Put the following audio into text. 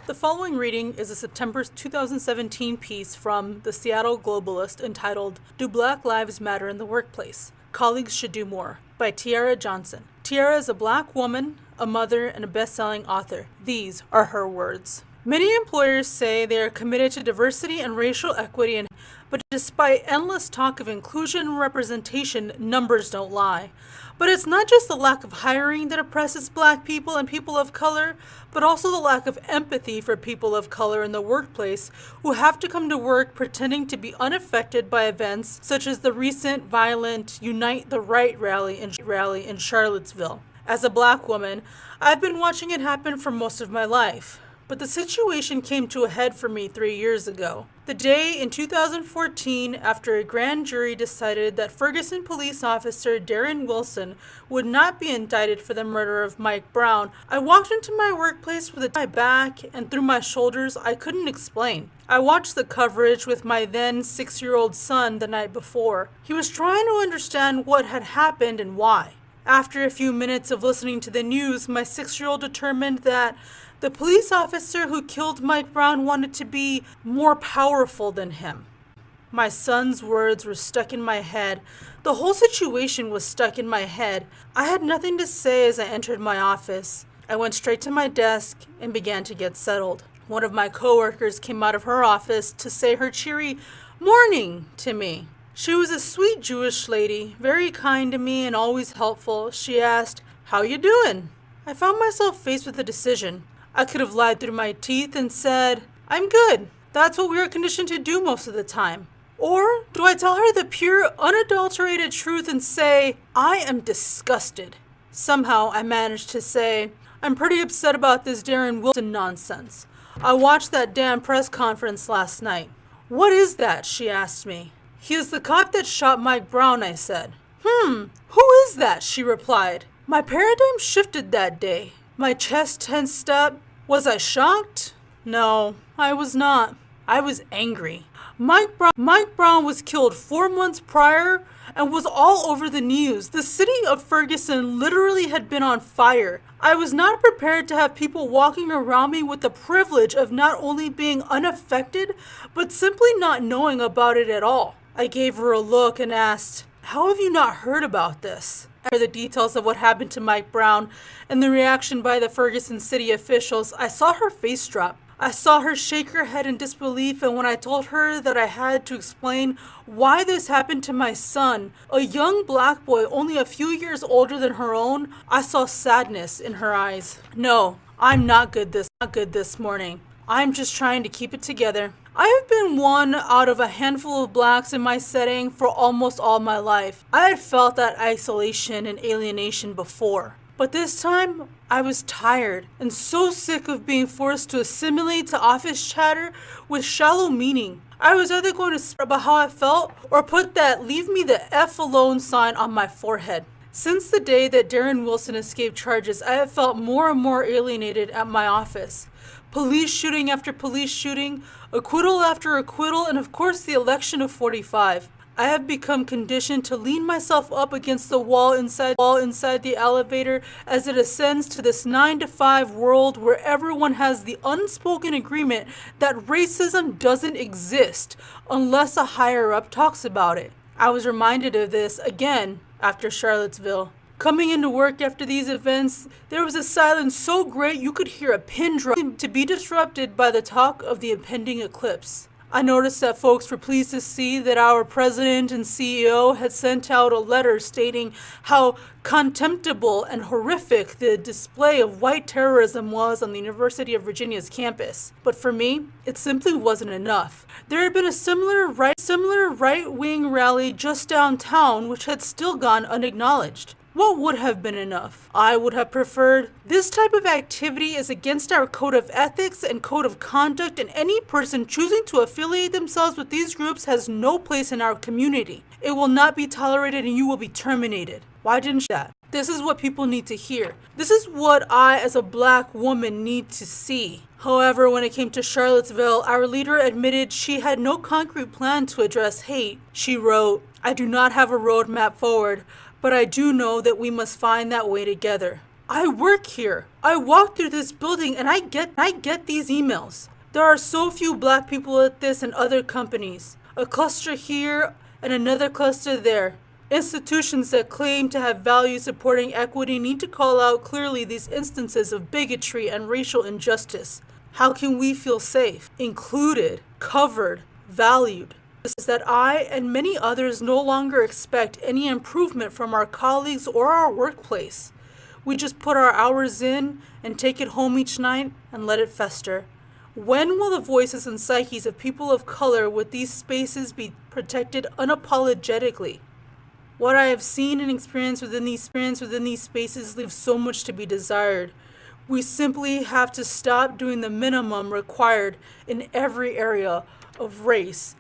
The following reading is a September 2017 piece from the Seattle Globalist entitled, "Do Black Lives Matter in the Workplace? Colleagues Should Do More," by Tiara Johnson. Tiara is a Black woman, a mother, and a best-selling author. These are her words. Many employers say they are committed to diversity and racial equity, but despite endless talk of inclusion and representation, numbers don't lie. But it's not just the lack of hiring that oppresses Black people and people of color, but also the lack of empathy for people of color in the workplace who have to come to work pretending to be unaffected by events such as the recent violent Unite the Right rally in Charlottesville. As a Black woman, I've been watching it happen for most of my life. But the situation came to a head for me 3 years ago. The day in 2014 after a grand jury decided that Ferguson police officer Darren Wilson would not be indicted for the murder of Mike Brown, I walked into my workplace with my back and through my shoulders I couldn't explain. I watched the coverage with my then 6-year-old son the night before. He was trying to understand what had happened and why. After a few minutes of listening to the news, my 6-year-old determined that the police officer who killed Mike Brown wanted to be more powerful than him. My son's words were stuck in my head. The whole situation was stuck in my head. I had nothing to say as I entered my office. I went straight to my desk and began to get settled. One of my coworkers came out of her office to say her cheery "morning" to me. She was a sweet Jewish lady, very kind to me and always helpful. She asked, "How you doing?" I found myself faced with a decision. I could have lied through my teeth and said, "I'm good. That's what we are conditioned to do most of the time." Or do I tell her the pure, unadulterated truth and say, "I am disgusted"? Somehow I managed to say, "I'm pretty upset about this Darren Wilson nonsense. I watched that damn press conference last night." "What is that?" she asked me. "He is the cop that shot Mike Brown," I said. Who is that?" she replied. My paradigm shifted that day. My chest tensed up. Was I shocked? No, I was not. I was angry. Mike Brown was killed 4 months prior and was all over the news. The city of Ferguson literally had been on fire. I was not prepared to have people walking around me with the privilege of not only being unaffected, but simply not knowing about it at all. I gave her a look and asked, "How have you not heard about this?" After the details of what happened to Mike Brown and the reaction by the Ferguson city officials, I saw her face drop. I saw her shake her head in disbelief, and when I told her that I had to explain why this happened to my son, a young Black boy only a few years older than her own, I saw sadness in her eyes. "No, I'm not good this morning. I'm just trying to keep it together." I have been one out of a handful of Blacks in my setting for almost all my life. I had felt that isolation and alienation before. But this time, I was tired and so sick of being forced to assimilate to office chatter with shallow meaning. I was either going to speak about how I felt or put that "leave me the F alone" sign on my forehead. Since the day that Darren Wilson escaped charges, I have felt more and more alienated at my office. Police shooting after police shooting, acquittal after acquittal, and of course the election of 45. I have become conditioned to lean myself up against the wall inside the elevator as it ascends to this 9-to-5 world where everyone has the unspoken agreement that racism doesn't exist unless a higher up talks about it. I was reminded of this again after Charlottesville. Coming into work after these events, there was a silence so great you could hear a pin drop to be disrupted by the talk of the impending eclipse. I noticed that folks were pleased to see that our president and CEO had sent out a letter stating how contemptible and horrific the display of white terrorism was on the University of Virginia's campus. But for me, it simply wasn't enough. There had been a similar right-wing rally just downtown which had still gone unacknowledged. What would have been enough? I would have preferred, "This type of activity is against our code of ethics and code of conduct, and any person choosing to affiliate themselves with these groups has no place in our community. It will not be tolerated and you will be terminated." Why didn't she do that? This is what people need to hear. This is what I, as a Black woman, need to see. However, when it came to Charlottesville, our leader admitted she had no concrete plan to address hate. She wrote, "I do not have a roadmap forward, but I do know that we must find that way together." I work here. I walk through this building and I get these emails. There are so few black people at this and other companies. A cluster here and another cluster there. Institutions that claim to have values supporting equity need to call out clearly these instances of bigotry and racial injustice. How can we feel safe, included, covered, valued? This is that I and many others no longer expect any improvement from our colleagues or our workplace. We just put our hours in and take it home each night and let it fester. When will the voices and psyches of people of color with these spaces be protected unapologetically? What I have seen and experienced within these spaces leaves so much to be desired. We simply have to stop doing the minimum required in every area of race,